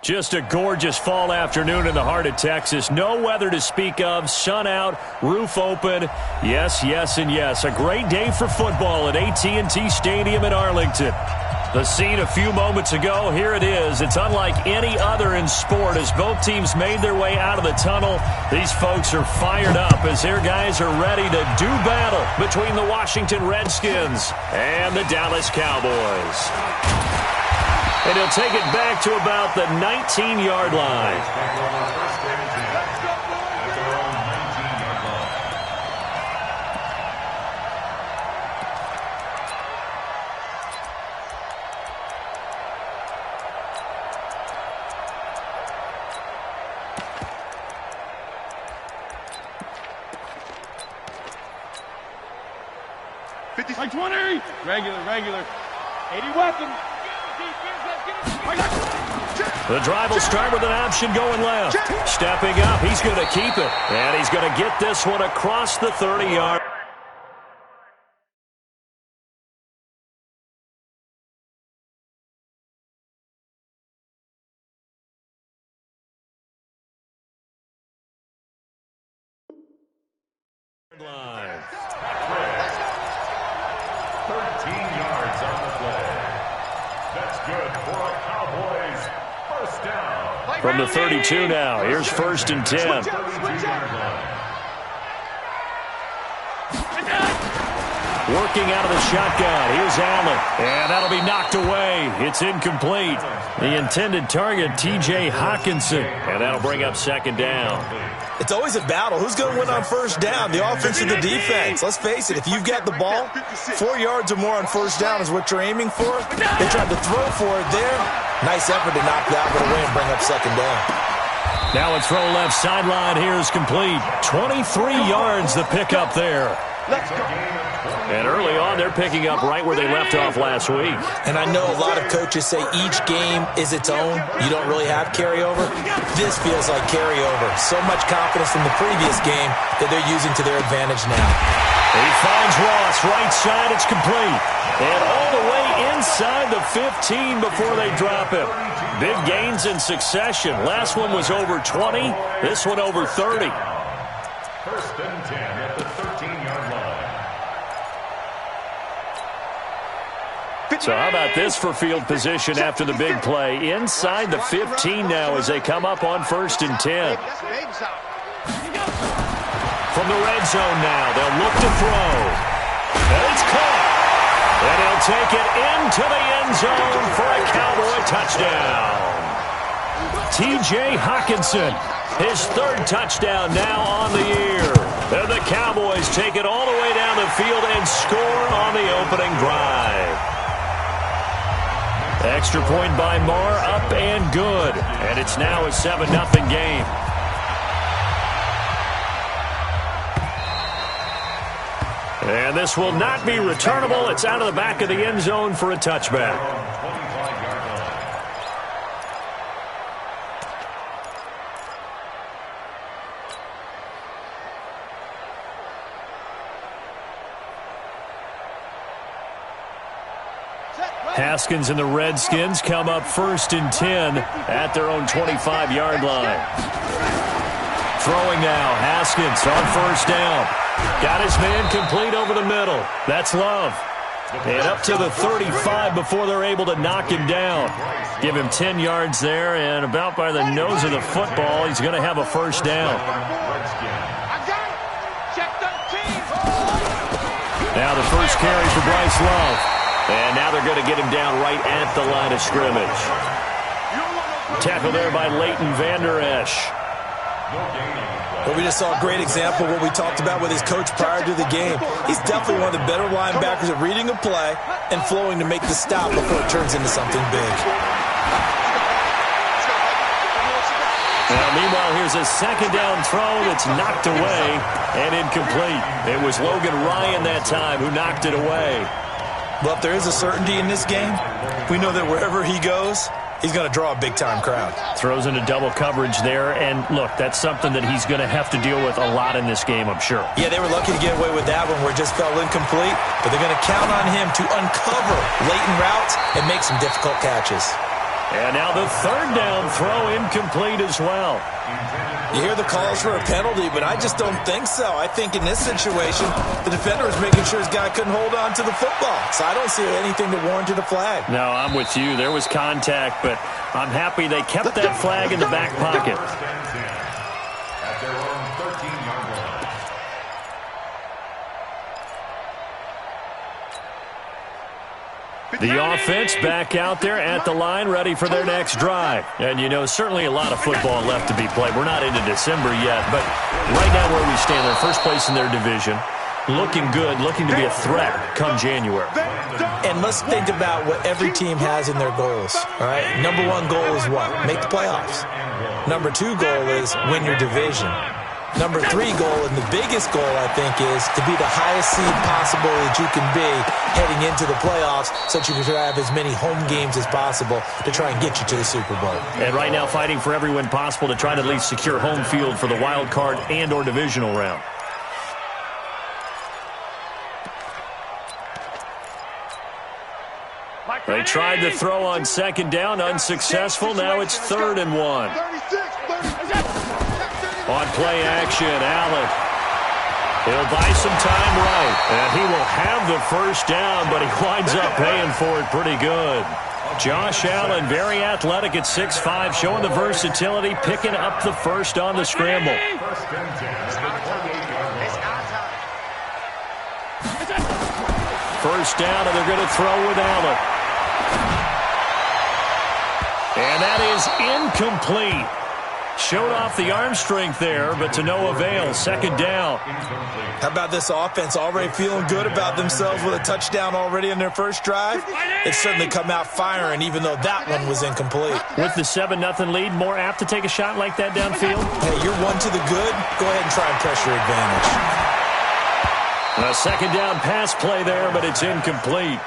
Just a gorgeous fall afternoon in the heart of Texas. No weather to speak of. Sun out, roof open. Yes, yes, and yes. A great day for football at AT&T Stadium in Arlington. The scene a few moments ago, here it is. It's unlike any other in sport as both teams made their way out of the tunnel. These folks are fired up as their guys are ready to do battle between the Washington Redskins and the Dallas Cowboys. And he'll take it back to about the 19-yard line. Like 20. Regular. 80 weapon. The drive will start with an option going left. Stepping up, he's going to keep it. And he's going to get this one across the 30-yard. Line. 13 yards on the play. That's good for a Cowboys first down. From the 32 now, here's 1st and 10. Working out of the shotgun. Here's Allen. And that'll be knocked away. It's incomplete. The intended target, T.J. Hawkinson. And that'll bring up 2nd down. It's always a battle. Who's going to win on 1st down, the offense or the defense? Let's face it, if you've got the ball, 4 yards or more on 1st down is what you're aiming for. They tried to throw for it there. Nice effort to knock that one away and bring up 2nd down. Now a throw left sideline here is complete. 23 yards the pickup there. And early on, they're picking up right where they left off last week. And I know a lot of coaches say each game is its own. You don't really have carryover. This feels like carryover. So much confidence from the previous game that they're using to their advantage now. He finds Ross, right side, it's complete. And all the way inside the 15 before they drop him. Big gains in succession. Last one was over 20. This one over 30. 1st and 10 at the 13-yard line. So how about this for field position after the big play? Inside the 15 now as they come up on 1st and 10. From the red zone now, they'll look to throw. And it's caught. And he'll take it into the end zone for a Cowboy touchdown. T.J. Hawkinson, his 3rd touchdown now on the year. And the Cowboys take it all the way down the field and score on the opening drive. Extra point by Marr, up and good. And it's now a 7-0 game. And this will not be returnable. It's out of the back of the end zone for a touchback. Haskins and the Redskins come up 1st and 10 at their own 25-yard line. Throwing now, Haskins on 1st down. Got his man complete over the middle. That's Love. And up to the 35 before they're able to knock him down. Give him 10 yards there, and about by the nose of the football, he's going to have a 1st down. Now the first carry for Bryce Love. And now they're going to get him down right at the line of scrimmage. Tackle there by Leighton Vander Esch. Well, we just saw a great example of what we talked about with his coach prior to the game. He's definitely one of the better linebackers at reading a play and flowing to make the stop before it turns into something big. Now, meanwhile, here's a 2nd down throw that's knocked away and incomplete. It was Logan Ryan that time who knocked it away. Well, if there is a certainty in this game, we know that wherever he goes, he's going to draw a big-time crowd. Throws into double coverage there, and look, that's something that he's going to have to deal with a lot in this game, I'm sure. Yeah, they were lucky to get away with that one where it just fell incomplete, but they're going to count on him to uncover latent routes and make some difficult catches. And now the third down throw incomplete as well. You hear the calls for a penalty, but I just don't think so. I think in this situation, the defender was making sure his guy couldn't hold on to the football. So I don't see anything that warranted a flag. No, I'm with you. There was contact, but I'm happy they kept that flag in the back pocket. At their own 13-yard line. The offense back out there at the line, ready for their next drive. And, you know, certainly a lot of football left to be played. We're not into December yet, but right now where we stand, they're first place in their division. Looking good, looking to be a threat come January. And let's think about what every team has in their goals. All right, number one goal is what? Make the playoffs. Number two goal is win your division. Number three goal, and the biggest goal, I think, is to be the highest seed possible that you can be heading into the playoffs so that you can have as many home games as possible to try and get you to the Super Bowl. And right now fighting for every win possible to try to at least secure home field for the wild card and or divisional round. They tried to throw on second down, unsuccessful. Now it's 3rd and 1. On play action, Allen. He'll buy some time right. And he will have the first down, but he winds up paying for it pretty good. Josh Allen, very athletic at 6'5", showing the versatility, picking up the first on the scramble. First down, and they're going to throw with Allen. And that is incomplete. Showed off the arm strength there, but to no avail. Second down. How about this offense already feeling good about themselves with a touchdown already in their first drive? It's certainly come out firing, even though that one was incomplete. With the 7-0 lead, more apt to take a shot like that downfield? Hey, you're one to the good. Go ahead and try and press your advantage. A second down pass play there, but it's incomplete.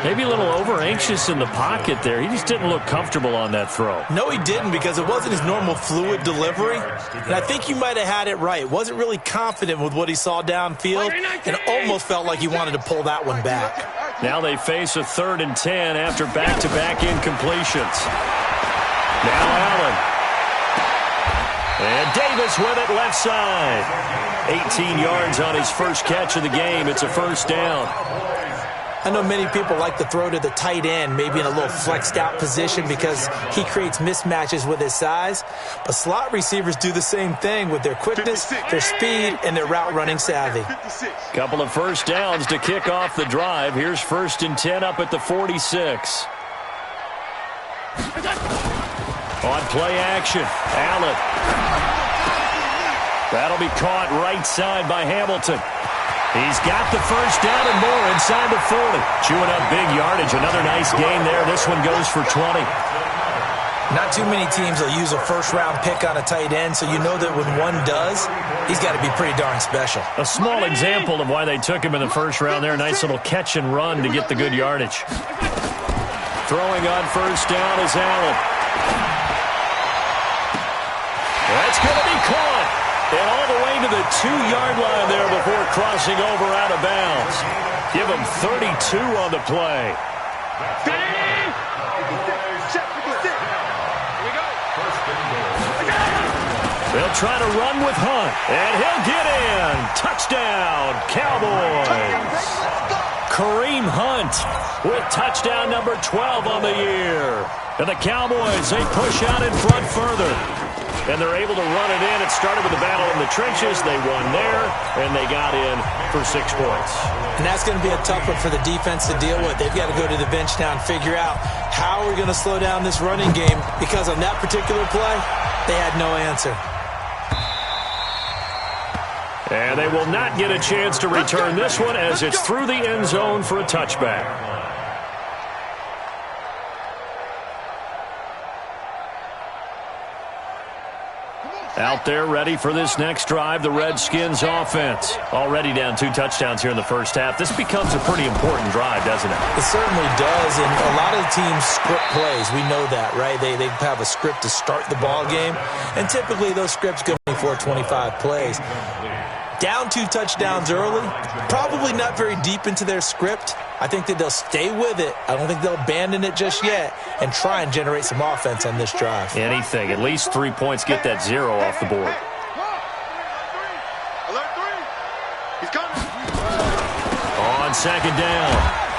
Maybe a little over-anxious in the pocket there. He just didn't look comfortable on that throw. No, he didn't, because it wasn't his normal fluid delivery. And I think you might have had it right. Wasn't really confident with what he saw downfield and almost felt like he wanted to pull that one back. Now they face a 3rd and 10 after back-to-back incompletions. Now Allen. And Davis with it left side. 18 yards on his first catch of the game. It's a first down. I know many people like to throw to the tight end, maybe in a little flexed out position because he creates mismatches with his size. But slot receivers do the same thing with their quickness, their speed, and their route running savvy. Couple of first downs to kick off the drive. Here's 1st and 10 up at the 46. On play action, Allen. That'll be caught right side by Hamilton. He's got the first down and more inside the 40. Chewing up big yardage. Another nice gain there. This one goes for 20. Not too many teams will use a first-round pick on a tight end, so you know that when one does, he's got to be pretty darn special. A small example of why they took him in the first round there. Nice little catch and run to get the good yardage. Throwing on first down is Allen. That's going to be caught. And all the way to the 2-yard line there before crossing over out of bounds. Give him 32 on the play. They'll try to run with Hunt, and he'll get in. Touchdown, Cowboys. Kareem Hunt with touchdown number 12 on the year. And the Cowboys, they push out in front further. And they're able to run it in. It started with a battle in the trenches. They won there, and they got in for 6 points. And that's going to be a tough one for the defense to deal with. They've got to go to the bench now and figure out how we're going to slow down this running game, because on that particular play, they had no answer. And they will not get a chance to return this one as it's through the end zone for a touchback. Out there ready for this next drive, the Redskins offense. Already down 2 touchdowns here in the first half. This becomes a pretty important drive, doesn't it? It certainly does, and a lot of teams script plays. We know that, right? They have a script to start the ball game, and typically those scripts go for 25 plays. Down 2 touchdowns early, probably not very deep into their script. I think that they'll stay with it. I don't think they'll abandon it just yet and try and generate some offense on this drive. Anything. At least 3 points. Get that 0 off the board. He's coming. On second down,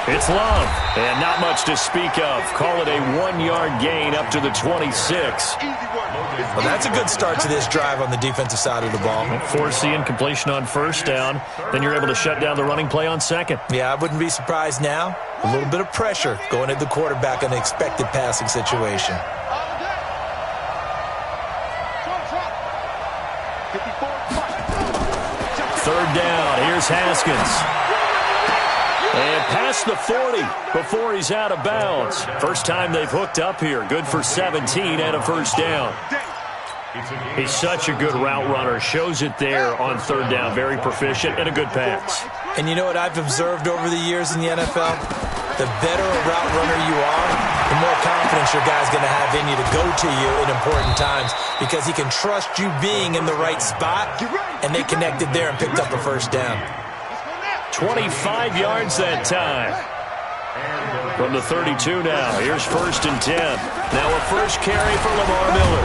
it's Love. And not much to speak of. Call it a 1-yard gain up to the 26. Well, that's a good start to this drive on the defensive side of the ball. Forcing incompletion on first down. Then you're able to shut down the running play on second. Yeah, I wouldn't be surprised now. A little bit of pressure going at the quarterback in an expected passing situation. Third down. Here's Haskins. And past the 40 before he's out of bounds. First time they've hooked up here. Good for 17 and a first down. He's such a good route runner. Shows it there on third down. Very proficient and a good pass. And you know what I've observed over the years in the NFL? The better a route runner you are, the more confidence your guy's going to have in you to go to you in important times because he can trust you being in the right spot, and they connected there and picked up a first down. 25 yards that time. From the 32 now. Here's 1st and 10. Now a first carry for Lamar Miller.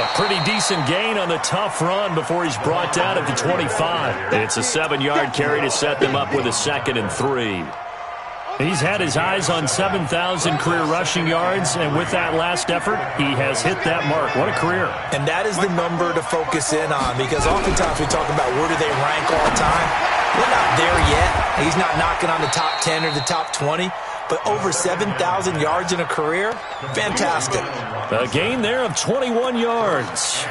A pretty decent gain on the tough run before he's brought down at the 25. It's a 7-yard carry to set them up with a 2nd and 3. He's had his eyes on 7,000 career rushing yards, and with that last effort, he has hit that mark. What a career. And that is the number to focus in on because oftentimes we talk about where do they rank all time. We're not there yet. He's not knocking on the top 10 or the top 20, but over 7,000 yards in a career, fantastic. A gain there of 21 yards.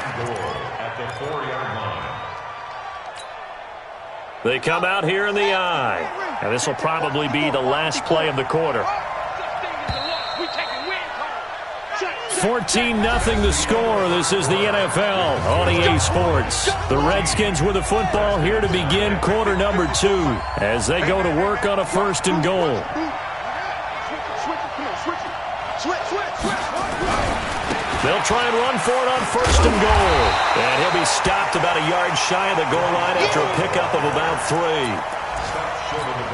They come out here in the eye. And this will probably be the last play of the quarter. 14-0 the score. This is the NFL on EA Sports. The Redskins with the football here to begin quarter number 2 as they go to work on a 1st and goal. They'll try and run for it on 1st and goal. And he'll be stopped about a yard shy of the goal line after a pickup of about 3.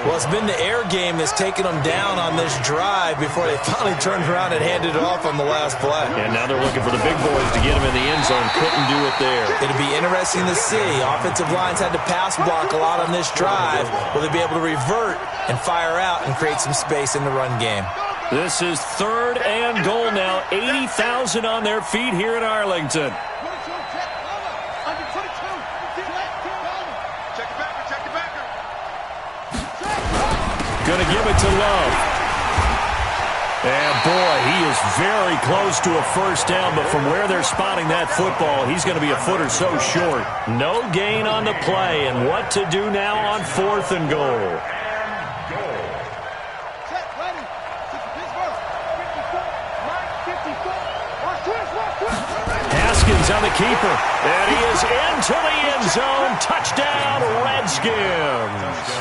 Well, it's been the air game that's taken them down on this drive before they finally turned around and handed it off on the last play. And now they're looking for the big boys to get them in the end zone. Couldn't do it there. It'll be interesting to see. Offensive lines had to pass block a lot on this drive. Will they be able to revert and fire out and create some space in the run game? This is 3rd and goal now. 80,000 on their feet here in Arlington. Going to give it to Love. And boy, he is very close to a first down, but from where they're spotting that football, he's going to be a foot or so short. No gain on the play, and what to do now on 4th and goal. Haskins on the keeper, and he is into the end zone. Touchdown, Redskins.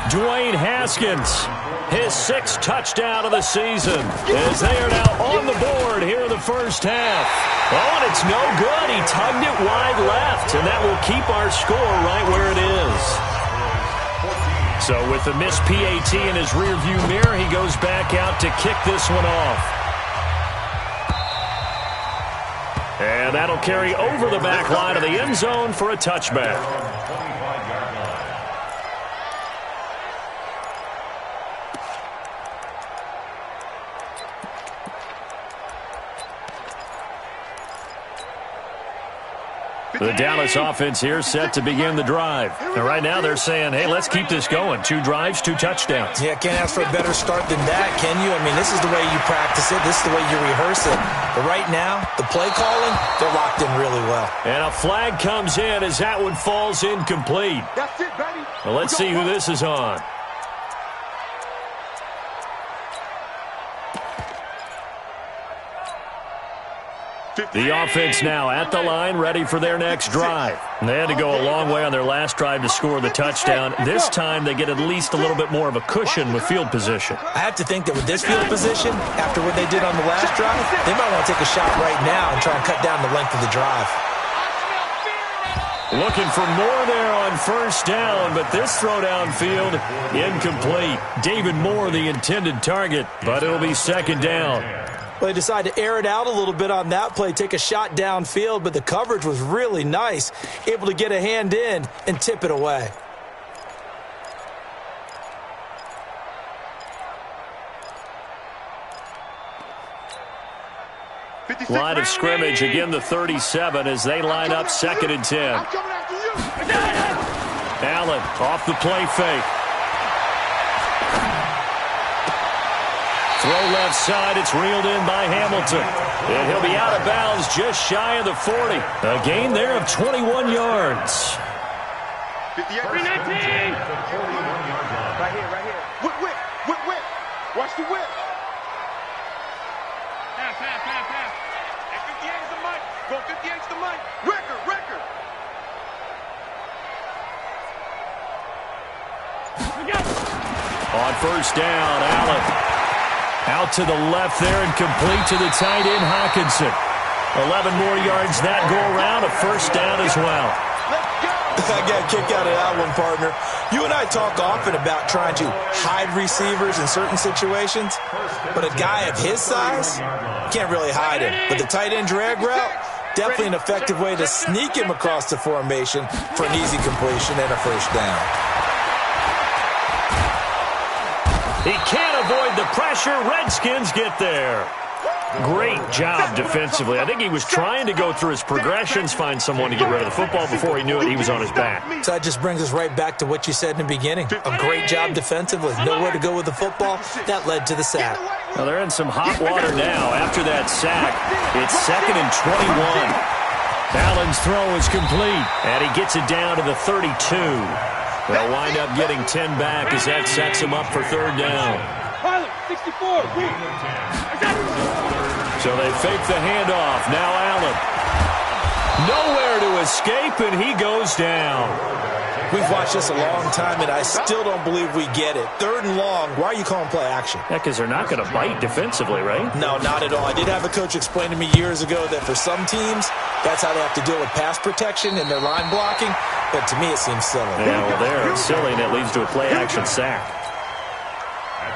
Dwayne Haskins, his 6th touchdown of the season, as they are now on the board here in the first half. Oh, and it's no good. He tugged it wide left, and that will keep our score right where it is. So with the missed PAT in his rearview mirror, he goes back out to kick this one off. And that'll carry over the back line of the end zone for a touchback. The Dallas offense here set to begin the drive. And right now they're saying, hey, let's keep this going. 2 drives, 2 touchdowns. Yeah, can't ask for a better start than that, can you? I mean, this is the way you practice it. This is the way you rehearse it. But right now, the play calling, they're locked in really well. And a flag comes in as that one falls incomplete. That's it, baby. Well, let's see who this is on. The offense now at the line, ready for their next drive. And they had to go a long way on their last drive to score the touchdown. This time they get at least a little bit more of a cushion with field position. I have to think that with this field position, after what they did on the last drive, they might want to take a shot right now and try and cut down the length of the drive. Looking for more there on first down, but this throw downfield incomplete. David Moore, the intended target, but it'll be second down. Well, they decided to air it out a little bit on that play, take a shot downfield, but the coverage was really nice, able to get a hand in and tip it away. Line of scrimmage, again the 37 as they line up 2nd and 10. Allen off the play fake. Throw left side, it's reeled in by Hamilton. And he'll be out of bounds just shy of the 40. A gain there of 21 yards. 58. Right here. Whip. Watch the whip. Pass. And 58's the mic. Go 58's the mic. Record. On first down, Allen. Out to the left there and complete to the tight end, Hockenson. 11 more yards that go around, a first down as well. I got a kick out of that one, partner. You and I talk often about trying to hide receivers in certain situations, but a guy of his size can't really hide him. But the tight end drag route, definitely an effective way to sneak him across the formation for an easy completion and a first down. He can't avoid the pressure. Redskins get there. Great job defensively. I think he was trying to go through his progressions, find someone to get rid of the football. Before he knew it, he was on his back. So that just brings us right back to what you said in the beginning. A great job defensively. Nowhere to go with the football. That led to the sack. Well, they're in some hot water now after that sack. It's 2nd and 21. Allen's throw is complete, and he gets it down to the 32. They'll wind up getting 10 back as that sets him up for third down. 64. So they fake the handoff. Now Allen. Nowhere to escape, and he goes down. We've watched this a long time, and I still don't believe we get it. 3rd and long, why are you calling play action? Yeah, because they're not going to bite defensively, right? No, not at all. I did have a coach explain to me years ago that for some teams, that's how they have to deal with pass protection and their line blocking. But to me, it seems silly. Yeah, well, they're silly, and it leads to a play-action sack.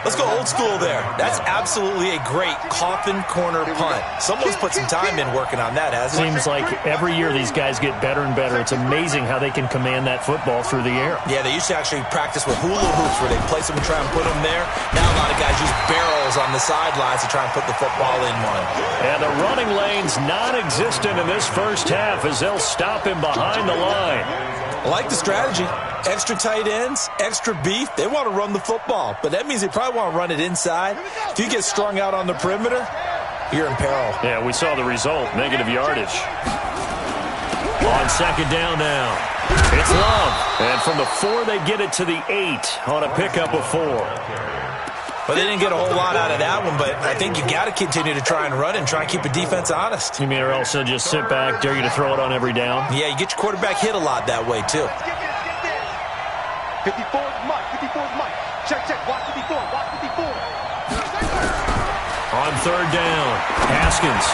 Let's go old school there. That's absolutely a great coffin corner punt. Someone's put some time in working on that, hasn't it? Seems like every year these guys get better and better. It's amazing how they can command that football through the air. Yeah, they used to actually practice with hula hoops where they place them and try and put them there. Now a lot of guys use barrels on the sidelines to try and put the football in one. And the running lane's non-existent in this first half as they'll stop him behind the line. I like the strategy. Extra tight ends, extra beef. They want to run the football, but that means they probably want to run it inside. If you get strung out on the perimeter, you're in peril. Yeah, we saw the result, negative yardage. On second down now, it's Love. And from the 4, they get it to the 8 on a pickup of 4. But they didn't get a whole lot out of that one, but I think you got to continue to try and run and try and keep the defense honest. You mean or else they'll just sit back, dare you to throw it on every down? Yeah, you get your quarterback hit a lot that way, too. 54's Mike. Check. Watch 54. On third down, Haskins.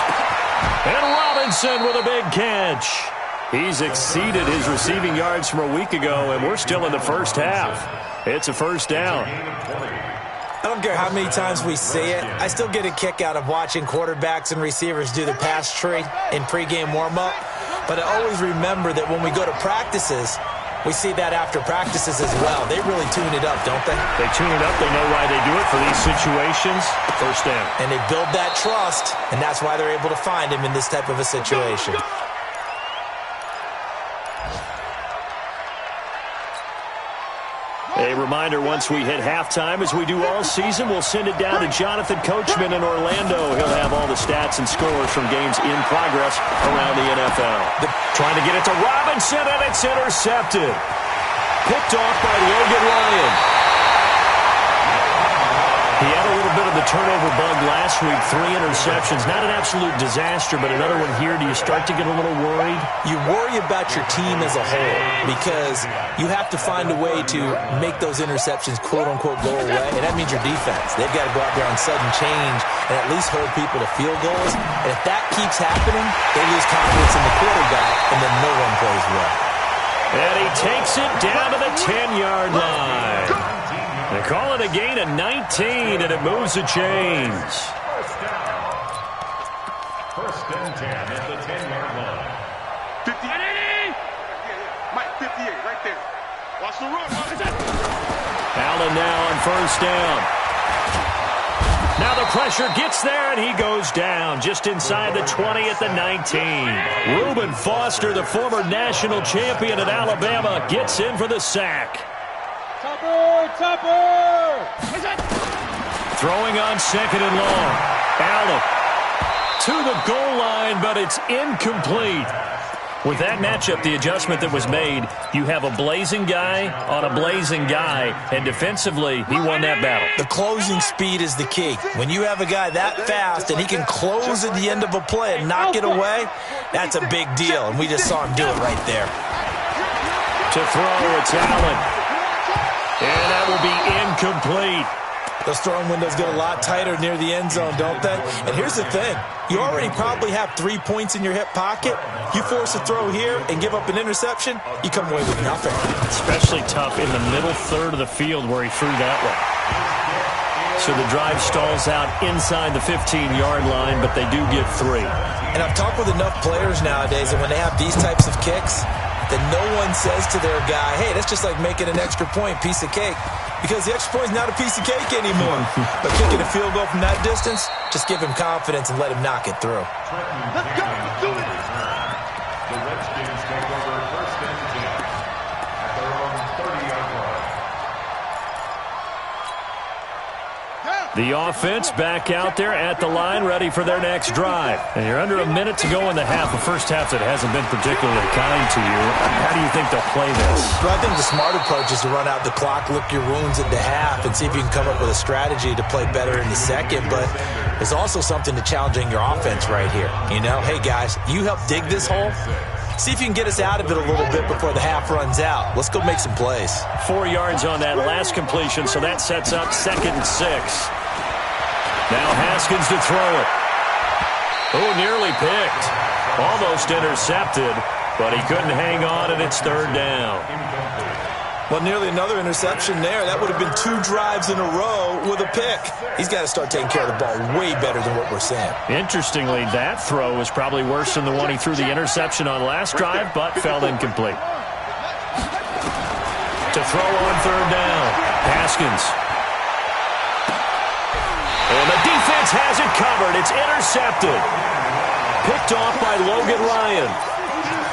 And Robinson with a big catch. He's exceeded his receiving yards from a week ago, and we're still in the first half. It's a first down. I don't care how many times we see it. I still get a kick out of watching quarterbacks and receivers do the pass tree in pregame warm-up. But I always remember that when we go to practices, we see that after practices as well. They really tune it up, don't they? They tune it up. They know why they do it for these situations. First down. And they build that trust, and that's why they're able to find him in this type of a situation. A reminder, once we hit halftime, as we do all season, we'll send it down to Jonathan Coachman in Orlando. He'll have all the stats and scores from games in progress around the NFL. Trying to get it to Robinson, and it's intercepted. Picked off by Logan Ryan. He had a little bit of the turnover bug last week, 3 interceptions. Not an absolute disaster, but another one here. Do you start to get a little worried? You worry about your team as a whole because you have to find a way to make those interceptions, quote-unquote, go away, and that means your defense. They've got to go out there on sudden change and at least hold people to field goals. And if that keeps happening, they lose confidence in the quarterback, and then no one plays well. And he takes it down to the 10-yard line. They call it a gain of 19, and it moves the chains. First and 10 at the 10-yard line. 58. Mike, 58, right there. Watch the run. Allen now on first down. Now the pressure gets there, and he goes down just inside the 20 at the 19. Reuben Foster, the former national champion at Alabama, gets in for the sack. Topper! Throwing on second and long. Allen to the goal line, but it's incomplete. With that matchup, the adjustment that was made, you have a blazing guy on a blazing guy, and defensively, he won that battle. The closing speed is the key. When you have a guy that fast and he can close at the end of a play and knock it away, that's a big deal, and we just saw him do it right there. To throw, it's Allen. And that will be incomplete. Those throwing windows get a lot tighter near the end zone, don't they? And here's the thing. You already probably have 3 points in your hip pocket. You force a throw here and give up an interception, you come away with nothing. Especially tough in the middle third of the field where he threw that one. So the drive stalls out inside the 15-yard line, but they do get 3. And I've talked with enough players nowadays, and when they have these types of kicks, that no one says to their guy, hey, that's just like making an extra point, piece of cake. Because the extra point is not a piece of cake anymore. But kicking a field goal from that distance, just give him confidence and let him knock it through. Let's go. Let's do it. The Redskins take over first and 10 at their own 30-yard line. The offense back out there at the line, ready for their next drive. And you're under a minute to go in the half, a first half that hasn't been particularly kind to you. How do you think they'll play this? Well, I think the smart approach is to run out the clock, lick your wounds at the half, and see if you can come up with a strategy to play better in the second. But there's also something to challenging your offense right here. You know, hey, guys, you help dig this hole. See if you can get us out of it a little bit before the half runs out. Let's go make some plays. 4 yards on that last completion, so that sets up 2nd and 6. Now Haskins to throw it. Oh, nearly picked. Almost intercepted, but he couldn't hang on, and it's 3rd down. Well, nearly another interception there. That would have been 2 drives in a row with a pick. He's got to start taking care of the ball way better than what we're saying. Interestingly, that throw was probably worse than the one he threw the interception on last drive, but fell incomplete. To throw on 3rd down, Haskins. And the defense has it covered. It's intercepted. Picked off by Logan Ryan.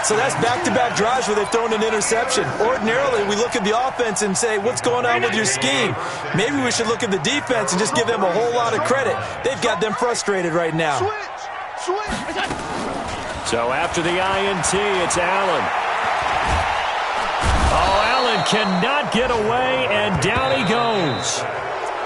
So that's back-to-back drives where they've thrown an interception. Ordinarily, we look at the offense and say, what's going on with your scheme? Maybe we should look at the defense and just give them a whole lot of credit. They've got them frustrated right now. Switch. So after the INT, it's Allen. Oh, Allen cannot get away, and down he goes.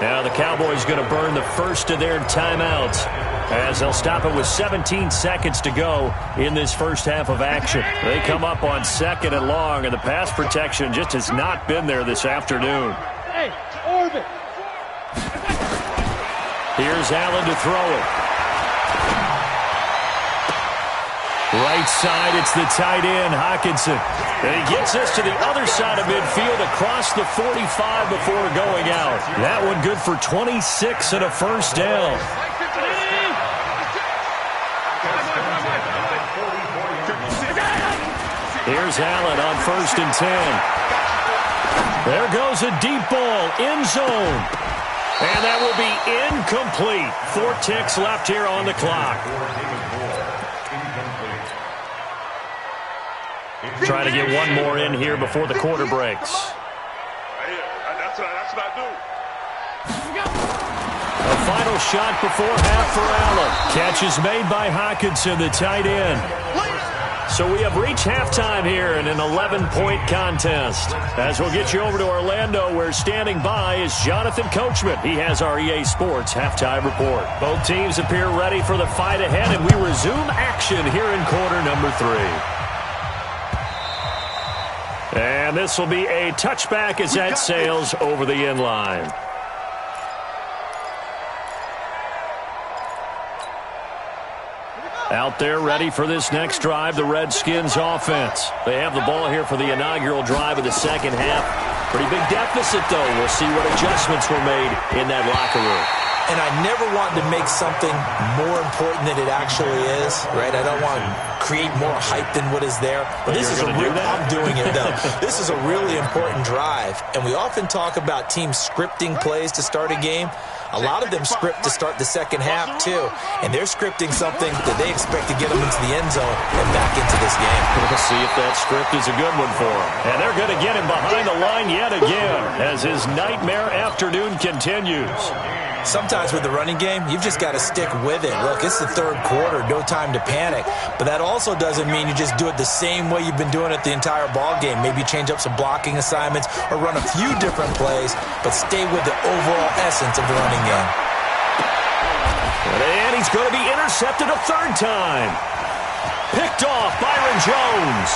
Now the Cowboys going to burn the first of their timeouts as they'll stop it with 17 seconds to go in this first half of action. They come up on 2nd and long, and the pass protection just has not been there this afternoon. Hey, orbit. Here's Allen to throw it. Right side, it's the tight end, Hockenson. And he gets this to the other side of midfield across the 45 before going out. That one good for 26 and a first down. Here's Allen on 1st and 10. There goes a deep ball, end zone. And that will be incomplete. 4 ticks left here on the clock. Trying to get one more in here before the quarter breaks. That's what I do. A final shot before half for Allen. Catch is made by Hockenson, the tight end. So we have reached halftime here in an 11-point contest. As we'll get you over to Orlando, where standing by is Jonathan Coachman. He has our EA Sports halftime report. Both teams appear ready for the fight ahead, and we resume action here in quarter number 3. And this will be a touchback as that sails over the end line. Out there ready for this next drive, the Redskins offense. They have the ball here for the inaugural drive of the second half. Pretty big deficit, though. We'll see what adjustments were made in that locker room. And I never want to make something more important than it actually is, right? I don't want to create more hype than what is there. But this is I'm doing it, though. This is a really important drive. And we often talk about teams scripting plays to start a game. A lot of them script to start the second half, too. And they're scripting something that they expect to get them into the end zone and back into this game. We'll see if that script is a good one for them. And they're going to get him behind the line yet again as his nightmare afternoon continues. Sometimes with the running game, you've just got to stick with it. Look, it's the third quarter, no time to panic. But that also doesn't mean you just do it the same way you've been doing it the entire ball game. Maybe change up some blocking assignments or run a few different plays, but stay with the overall essence of the running game. And he's going to be intercepted a third time. Picked off, Byron Jones.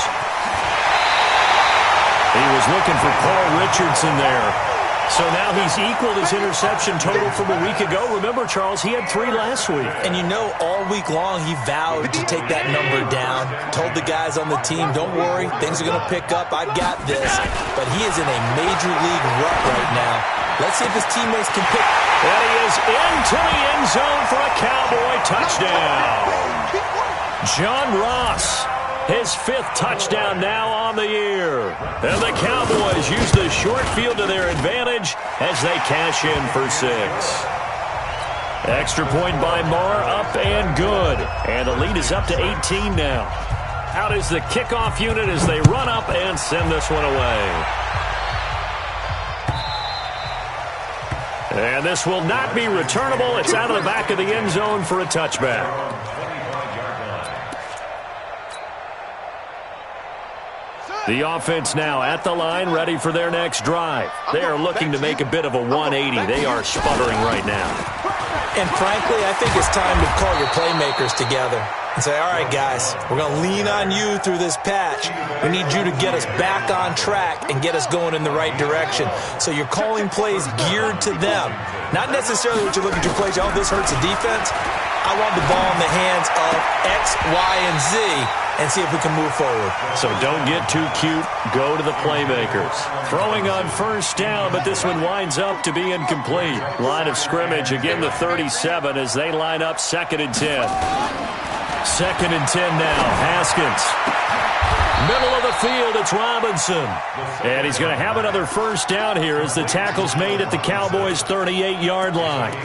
He was looking for Paul Richardson there. So now he's equaled his interception total from a week ago. Remember, Charles, he had 3 last week. And you know, all week long he vowed to take that number down. Told the guys on the team, don't worry, things are going to pick up. I've got this. But he is in a major league rut right now. Let's see if his teammates can pick. And he is into the end zone for a Cowboy touchdown. John Ross. His 5th touchdown now on the year. And the Cowboys use the short field to their advantage as they cash in for 6. Extra point by Marr, up and good. And the lead is up to 18 now. Out is the kickoff unit as they run up and send this one away. And this will not be returnable. It's out of the back of the end zone for a touchback. The offense now at the line, ready for their next drive. They are looking to make a bit of a 180. They are sputtering right now. And frankly, I think it's time to call your playmakers together and say, all right, guys, we're going to lean on you through this patch. We need you to get us back on track and get us going in the right direction. So you're calling plays geared to them. Not necessarily what you look at your plays, oh, this hurts the defense. I want the ball in the hands of X, Y, and Z and see if we can move forward. So don't get too cute. Go to the playmakers. Throwing on first down, but this one winds up to be incomplete. Line of scrimmage, again the 37 as they line up 2nd and 10. 2nd and 10 now. Haskins. Middle of the field, it's Robinson. And he's going to have another first down here as the tackle's made at the Cowboys' 38-yard line.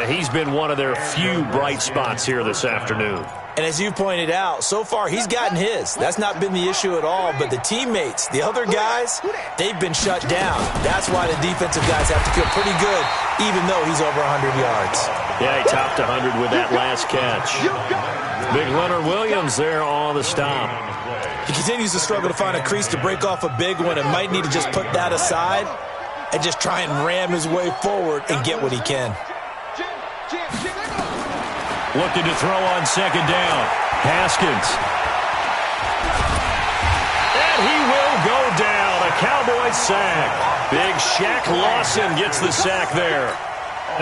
He's been one of their few bright spots here this afternoon. And as you pointed out, so far he's gotten his. That's not been the issue at all. But the teammates, the other guys, they've been shut down. That's why the defensive guys have to feel pretty good, even though he's over 100 yards. Yeah, he topped 100 with that last catch. Big Leonard Williams there on the stop. He continues to struggle to find a crease to break off a big one and might need to just put that aside and just try and ram his way forward and get what he can. Looking to throw on 2nd down. Haskins. And he will go down. A Cowboy sack. Big Shaq Lawson gets the sack there.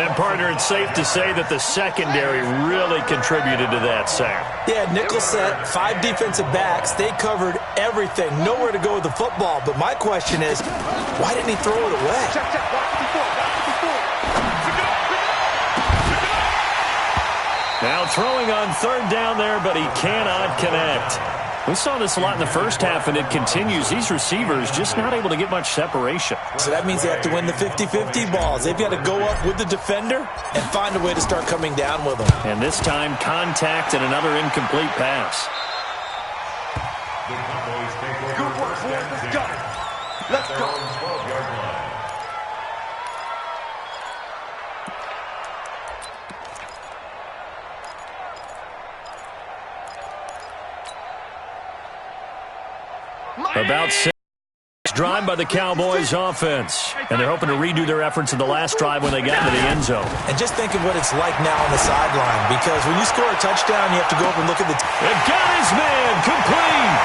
And, partner, it's safe to say that the secondary really contributed to that sack. Yeah, nickel set, 5 defensive backs. They covered everything. Nowhere to go with the football. But my question is, why didn't he throw it away? Now throwing on 3rd down there, but he cannot connect. We saw this a lot in the first half, and it continues. These receivers just not able to get much separation. So that means they have to win the 50-50 balls. They've got to go up with the defender and find a way to start coming down with them. And this time, contact and another incomplete pass. Good work, boys. Let's go. Let's go. 12-yard line. About 6 drive by the Cowboys offense. And they're hoping to redo their efforts in the last drive when they got into the end zone. And just think of what it's like now on the sideline, because when you score a touchdown, you have to go up and look at the... They've got his man complete.